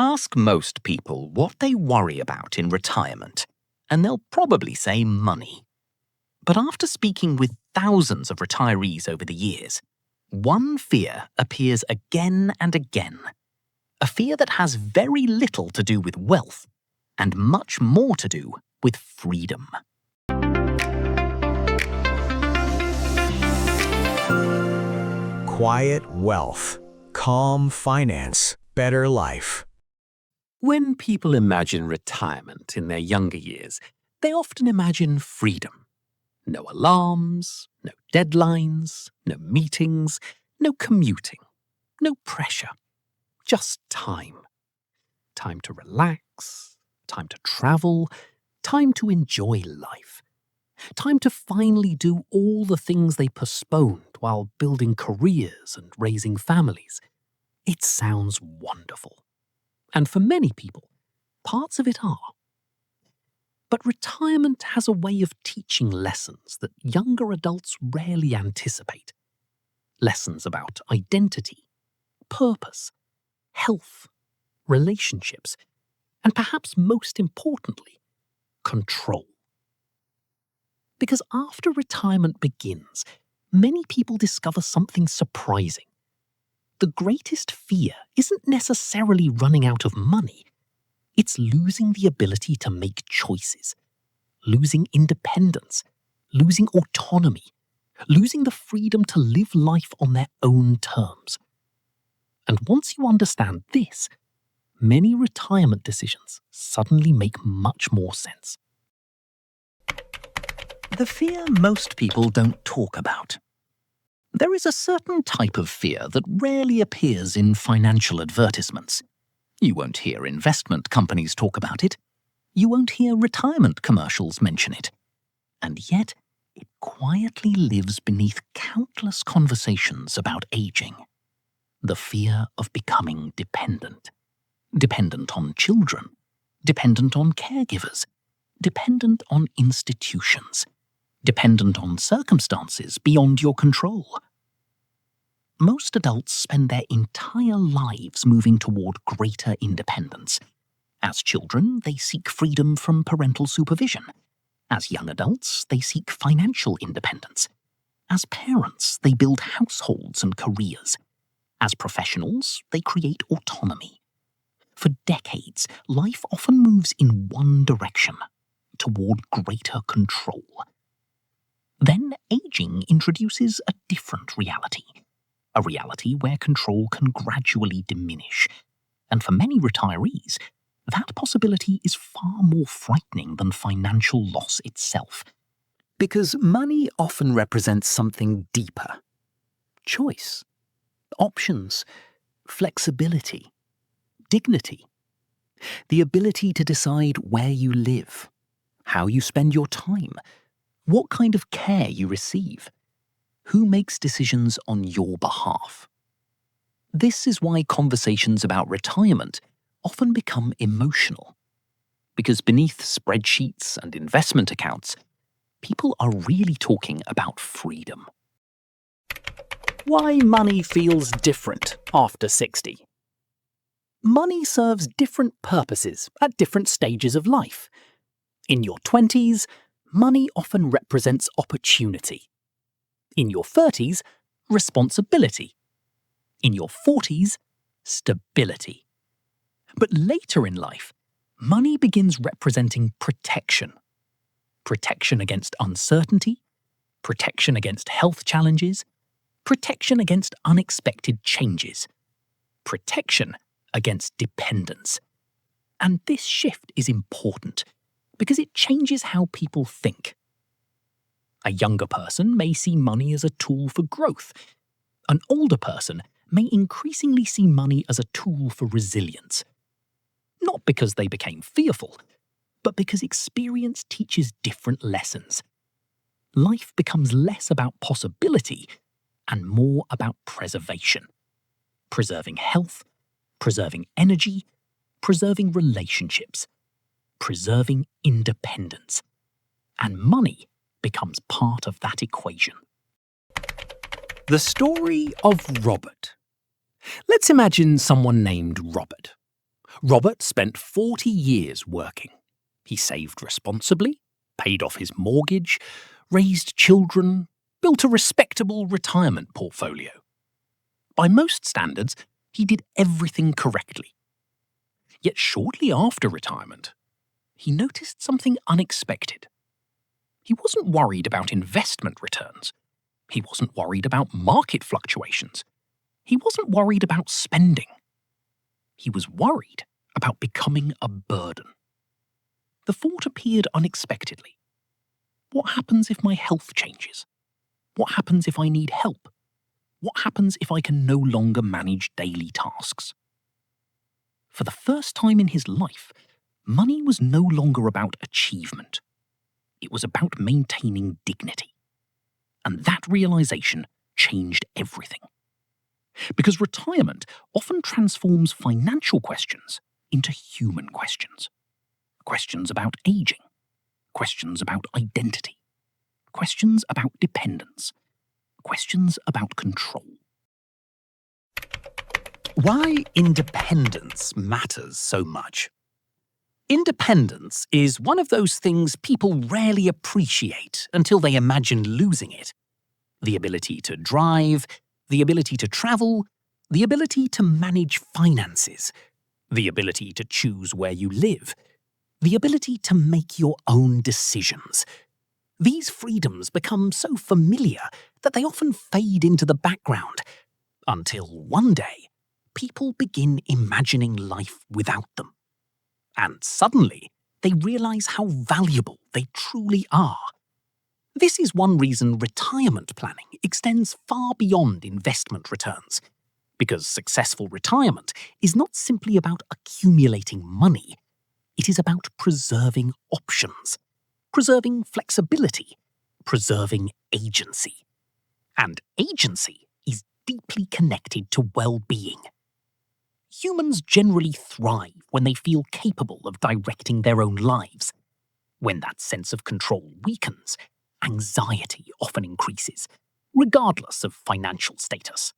Ask most people what they worry about in retirement, and they'll probably say money. But after speaking with thousands of retirees over the years, one fear appears again and again. A fear that has very little to do with wealth and much more to do with freedom. Quiet wealth, calm finance, better life. When people imagine retirement in their younger years, they often imagine freedom. No alarms, no deadlines, no meetings, no commuting, no pressure. Just time. Time to relax, time to travel, time to enjoy life. Time to finally do all the things they postponed while building careers and raising families. It sounds wonderful. And for many people, parts of it are. But retirement has a way of teaching lessons that younger adults rarely anticipate. Lessons about identity, purpose, health, relationships, and perhaps most importantly, control. Because after retirement begins, many people discover something surprising. The greatest fear isn't necessarily running out of money. It's losing the ability to make choices, losing independence, losing autonomy, losing the freedom to live life on their own terms. And once you understand this, many retirement decisions suddenly make much more sense. The fear most people don't talk about. There is a certain type of fear that rarely appears in financial advertisements. You won't hear investment companies talk about it. You won't hear retirement commercials mention it. And yet, it quietly lives beneath countless conversations about aging. The fear of becoming dependent. Dependent on children. Dependent on caregivers. Dependent on institutions. Dependent on circumstances beyond your control. Most adults spend their entire lives moving toward greater independence. As children, they seek freedom from parental supervision. As young adults, they seek financial independence. As parents, they build households and careers. As professionals, they create autonomy. For decades, life often moves in one direction, toward greater control. Then aging introduces a different reality. A reality where control can gradually diminish. And for many retirees, that possibility is far more frightening than financial loss itself. Because money often represents something deeper. Choice, options, flexibility, dignity. The ability to decide where you live, how you spend your time, what kind of care you receive, who makes decisions on your behalf. This is why conversations about retirement often become emotional. Because beneath spreadsheets and investment accounts, people are really talking about freedom. Why money feels different after 60. Money serves different purposes at different stages of life. In your 20s, money often represents opportunity. In your 30s, responsibility. In your 40s, stability. But later in life, money begins representing protection. Protection against uncertainty, protection against health challenges, protection against unexpected changes, protection against dependence. And this shift is important because it changes how people think. A younger person may see money as a tool for growth. An older person may increasingly see money as a tool for resilience. Not because they became fearful, but because experience teaches different lessons. Life becomes less about possibility and more about preservation. Preserving health, preserving energy, preserving relationships, preserving independence. And money becomes part of that equation. The story of Robert. Let's imagine someone named Robert. Robert spent 40 years working. He saved responsibly, paid off his mortgage, raised children, built a respectable retirement portfolio. By most standards, he did everything correctly. Yet shortly after retirement, he noticed something unexpected. He wasn't worried about investment returns. He wasn't worried about market fluctuations. He wasn't worried about spending. He was worried about becoming a burden. The thought appeared unexpectedly. What happens if my health changes? What happens if I need help? What happens if I can no longer manage daily tasks? For the first time in his life, money was no longer about achievement. It was about maintaining dignity. And that realization changed everything. Because retirement often transforms financial questions into human questions. Questions about aging. Questions about identity. Questions about dependence. Questions about control. Why independence matters so much. Independence is one of those things people rarely appreciate until they imagine losing it. The ability to drive, the ability to travel, the ability to manage finances, the ability to choose where you live, the ability to make your own decisions. These freedoms become so familiar that they often fade into the background, until one day, people begin imagining life without them. And suddenly, they realize how valuable they truly are. This is one reason retirement planning extends far beyond investment returns, because successful retirement is not simply about accumulating money. It is about preserving options, preserving flexibility, preserving agency. And agency is deeply connected to well-being. Humans generally thrive when they feel capable of directing their own lives. When that sense of control weakens, anxiety often increases, regardless of financial status.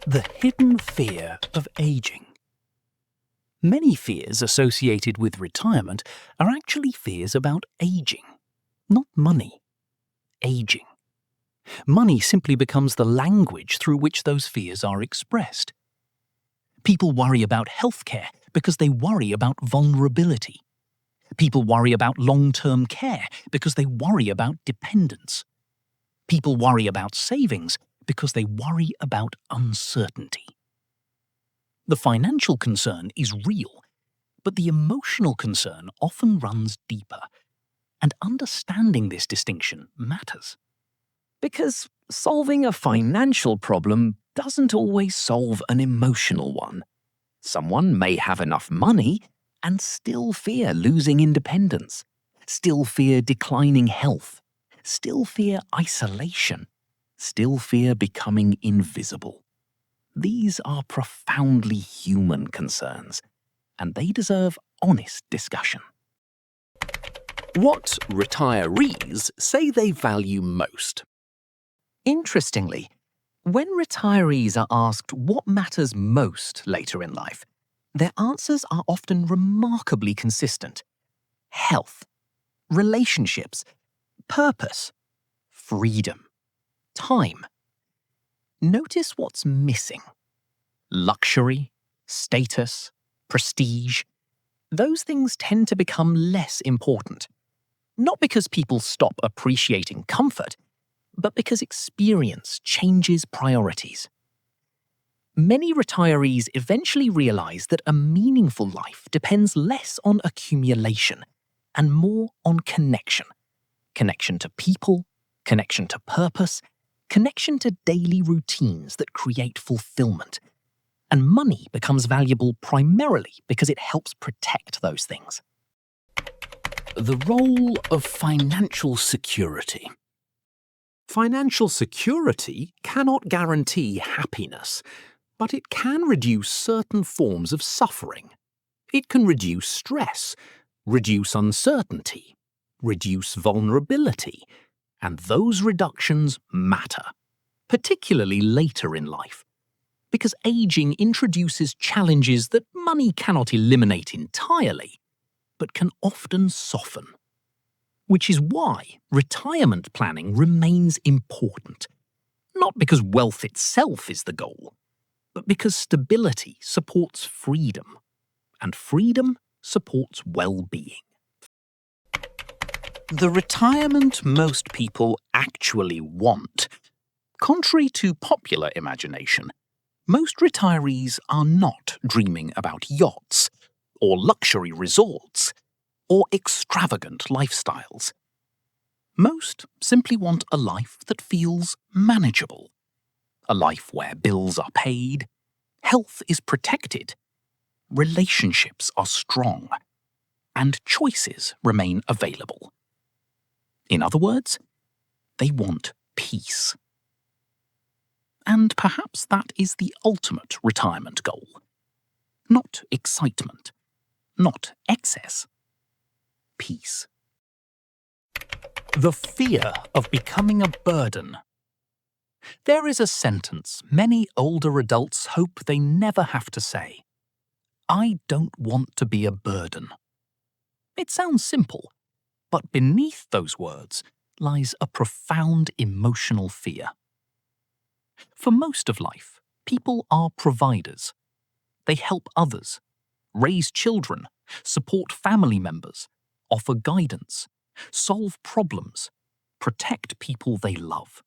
The hidden fear of aging. Many fears associated with retirement are actually fears about aging, not money. Aging. Money simply becomes the language through which those fears are expressed. People worry about healthcare because they worry about vulnerability. People worry about long-term care because they worry about dependence. People worry about savings because they worry about uncertainty. The financial concern is real, but the emotional concern often runs deeper, and understanding this distinction matters. Because solving a financial problem doesn't always solve an emotional one. Someone may have enough money and still fear losing independence, still fear declining health, still fear isolation, still fear becoming invisible. These are profoundly human concerns, and they deserve honest discussion. What retirees say they value most. Interestingly, when retirees are asked what matters most later in life, their answers are often remarkably consistent. Health, relationships, purpose, freedom, time. Notice what's missing. Luxury, status, prestige. Those things tend to become less important. Not because people stop appreciating comfort, but because experience changes priorities. Many retirees eventually realize that a meaningful life depends less on accumulation and more on connection. Connection to people, connection to purpose, connection to daily routines that create fulfillment. And money becomes valuable primarily because it helps protect those things. The role of financial security. Financial security cannot guarantee happiness, but it can reduce certain forms of suffering. It can reduce stress, reduce uncertainty, reduce vulnerability, and those reductions matter, particularly later in life. Because aging introduces challenges that money cannot eliminate entirely, but can often soften. Which is why retirement planning remains important. Not because wealth itself is the goal, but because stability supports freedom, and freedom supports well-being. The retirement most people actually want. Contrary to popular imagination, most retirees are not dreaming about yachts, or luxury resorts, or extravagant lifestyles. Most simply want a life that feels manageable. A life where bills are paid, health is protected, relationships are strong, and choices remain available. In other words, they want peace. And perhaps that is the ultimate retirement goal. Not excitement, not excess. Peace. The fear of becoming a burden. There is a sentence many older adults hope they never have to say. I don't want to be a burden. It sounds simple, but beneath those words lies a profound emotional fear. For most of life, people are providers. They help others, raise children, support family members, offer guidance, solve problems, protect people they love.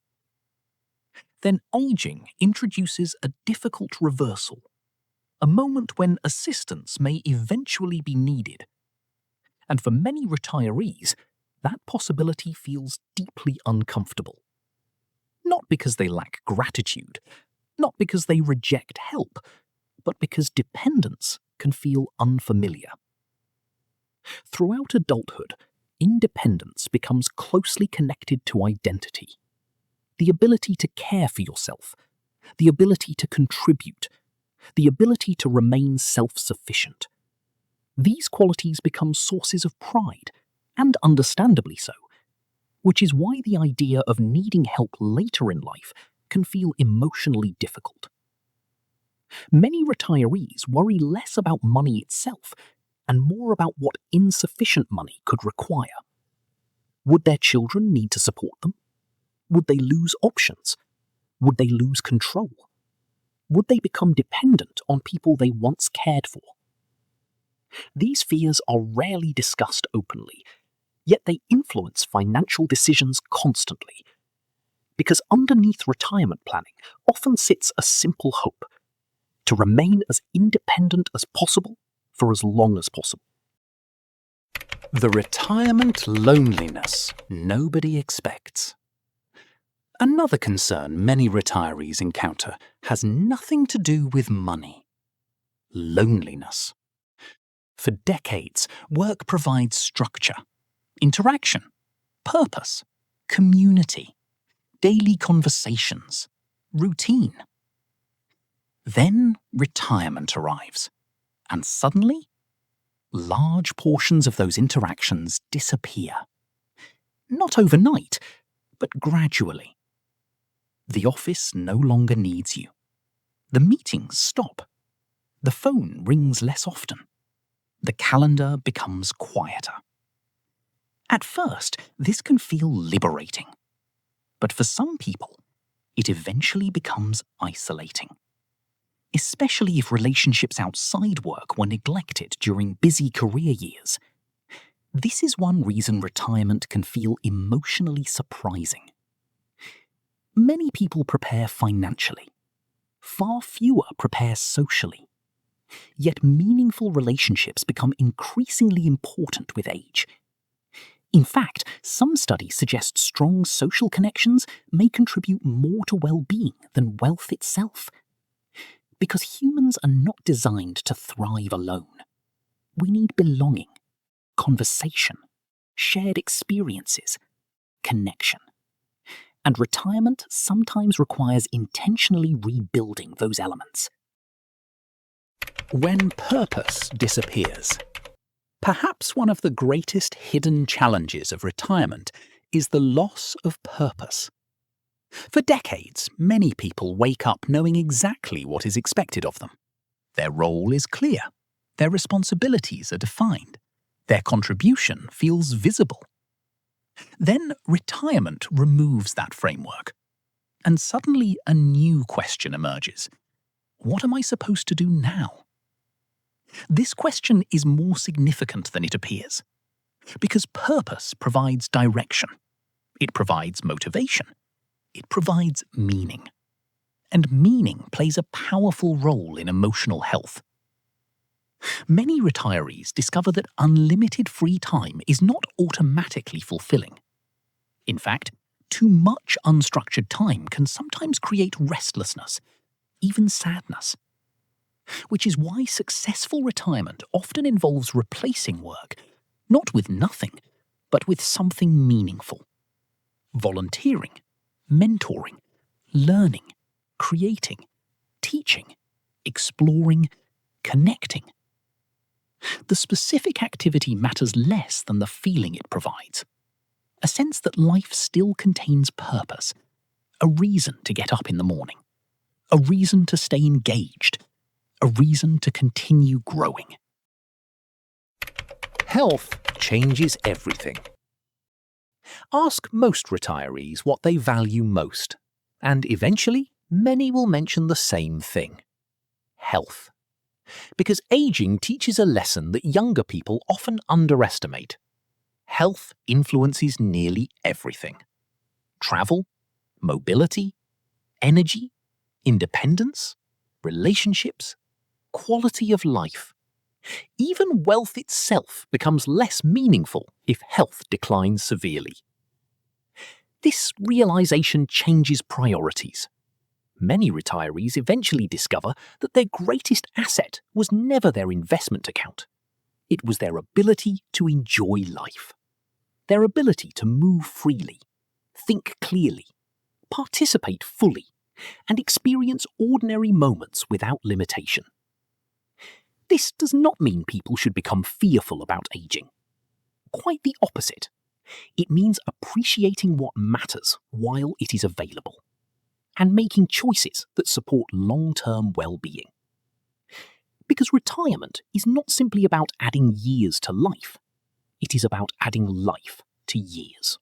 Then aging introduces a difficult reversal, a moment when assistance may eventually be needed. And for many retirees, that possibility feels deeply uncomfortable. Not because they lack gratitude, not because they reject help, but because dependence can feel unfamiliar. Throughout adulthood, independence becomes closely connected to identity. The ability to care for yourself, the ability to contribute, the ability to remain self-sufficient. These qualities become sources of pride, and understandably so, which is why the idea of needing help later in life can feel emotionally difficult. Many retirees worry less about money itself and more about what insufficient money could require. Would their children need to support them? Would they lose options? Would they lose control? Would they become dependent on people they once cared for? These fears are rarely discussed openly, yet they influence financial decisions constantly. Because underneath retirement planning often sits a simple hope: to remain as independent as possible for as long as possible. The retirement loneliness nobody expects. Another concern many retirees encounter has nothing to do with money. Loneliness. For decades, work provides structure, interaction, purpose, community, daily conversations, routine. Then retirement arrives, and suddenly, large portions of those interactions disappear. Not overnight, but gradually. The office no longer needs you. The meetings stop. The phone rings less often. The calendar becomes quieter. At first, this can feel liberating. But for some people, it eventually becomes isolating. Especially if relationships outside work were neglected during busy career years. This is one reason retirement can feel emotionally surprising. Many people prepare financially. Far fewer prepare socially. Yet meaningful relationships become increasingly important with age. In fact, some studies suggest strong social connections may contribute more to well-being than wealth itself. Because humans are not designed to thrive alone. We need belonging, conversation, shared experiences, connection. And retirement sometimes requires intentionally rebuilding those elements. When purpose disappears. Perhaps one of the greatest hidden challenges of retirement is the loss of purpose. For decades, many people wake up knowing exactly what is expected of them. Their role is clear. Their responsibilities are defined. Their contribution feels visible. Then retirement removes that framework. And suddenly a new question emerges. What am I supposed to do now? This question is more significant than it appears. Because purpose provides direction. It provides motivation. It provides meaning. And meaning plays a powerful role in emotional health. Many retirees discover that unlimited free time is not automatically fulfilling. In fact, too much unstructured time can sometimes create restlessness, even sadness. Which is why successful retirement often involves replacing work, not with nothing, but with something meaningful. Volunteering, mentoring, learning, creating, teaching, exploring, connecting. The specific activity matters less than the feeling it provides. A sense that life still contains purpose, a reason to get up in the morning, a reason to stay engaged, a reason to continue growing. Health changes everything. Ask most retirees what they value most, and eventually many will mention the same thing: health. Because aging teaches a lesson that younger people often underestimate. Health influences nearly everything. Travel, mobility, energy, independence, relationships, quality of life. Even wealth itself becomes less meaningful if health declines severely. This realization changes priorities. Many retirees eventually discover that their greatest asset was never their investment account. It was their ability to enjoy life. Their ability to move freely, think clearly, participate fully, and experience ordinary moments without limitation. This does not mean people should become fearful about aging. Quite the opposite. It means appreciating what matters while it is available, and making choices that support long-term well-being. Because retirement is not simply about adding years to life. It is about adding life to years.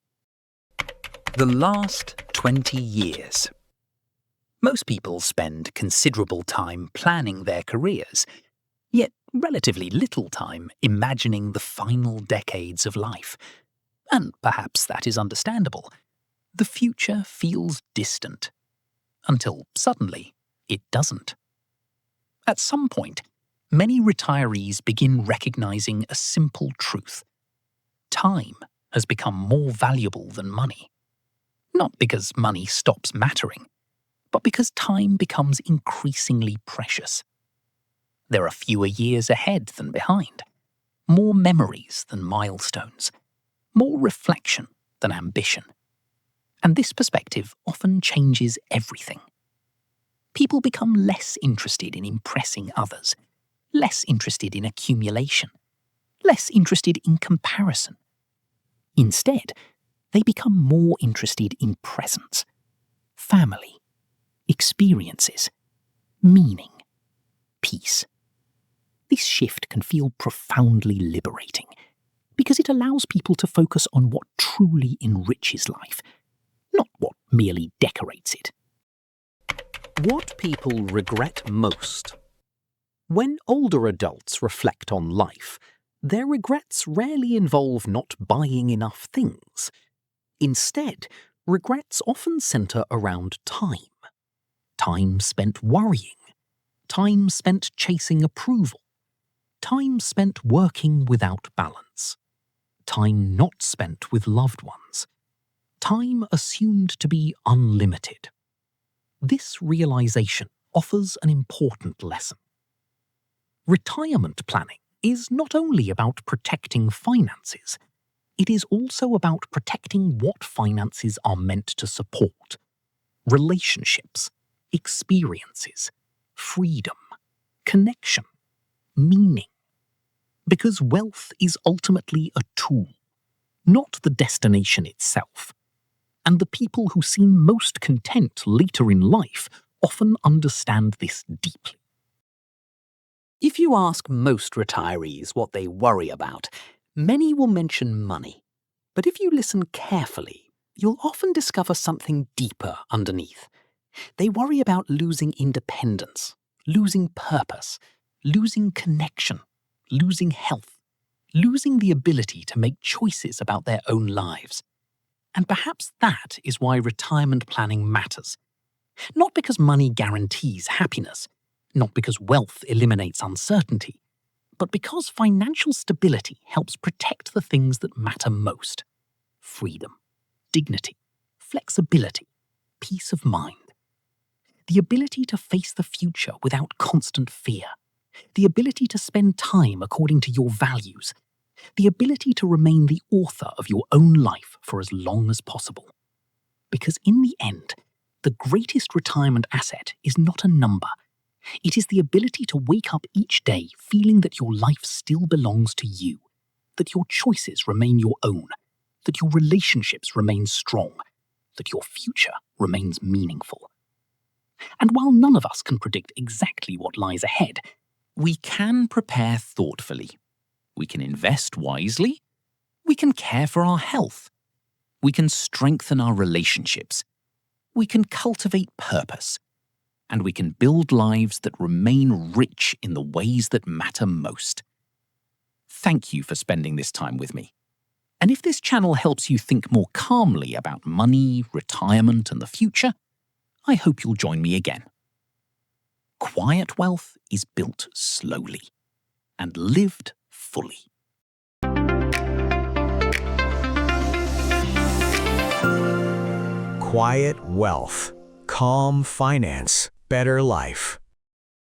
The last 20 years. Most people spend considerable time planning their careers, yet relatively little time imagining the final decades of life. And perhaps that is understandable. The future feels distant. Until suddenly, it doesn't. At some point, many retirees begin recognizing a simple truth. Time has become more valuable than money. Not because money stops mattering, but because time becomes increasingly precious. There are fewer years ahead than behind, more memories than milestones, more reflection than ambition. And this perspective often changes everything. People become less interested in impressing others, less interested in accumulation, less interested in comparison. Instead, they become more interested in presence, family, experiences, meaning, peace. This shift can feel profoundly liberating because it allows people to focus on what truly enriches life, not what merely decorates it. What people regret most. When older adults reflect on life, their regrets rarely involve not buying enough things. Instead, regrets often center around time. Time spent worrying. Time spent chasing approval. Time spent working without balance. Time not spent with loved ones. Time assumed to be unlimited. This realization offers an important lesson. Retirement planning is not only about protecting finances, it is also about protecting what finances are meant to support: relationships, experiences, freedom, connection, meaning. Because wealth is ultimately a tool, not the destination itself. And the people who seem most content later in life often understand this deeply. If you ask most retirees what they worry about, many will mention money. But if you listen carefully, you'll often discover something deeper underneath. They worry about losing independence, losing purpose, losing connection, losing health, losing the ability to make choices about their own lives. And perhaps that is why retirement planning matters. Not because money guarantees happiness, not because wealth eliminates uncertainty, but because financial stability helps protect the things that matter most: freedom, dignity, flexibility, peace of mind. The ability to face the future without constant fear. The ability to spend time according to your values. The ability to remain the author of your own life for as long as possible. Because in the end, the greatest retirement asset is not a number. It is the ability to wake up each day feeling that your life still belongs to you, that your choices remain your own, that your relationships remain strong, that your future remains meaningful. And while none of us can predict exactly what lies ahead, we can prepare thoughtfully. We can invest wisely. We can care for our health. We can strengthen our relationships. We can cultivate purpose. And we can build lives that remain rich in the ways that matter most. Thank you for spending this time with me. And if this channel helps you think more calmly about money, retirement, and the future, I hope you'll join me again. Quiet wealth is built slowly and lived fully. Quiet wealth. Calm finance. Better life.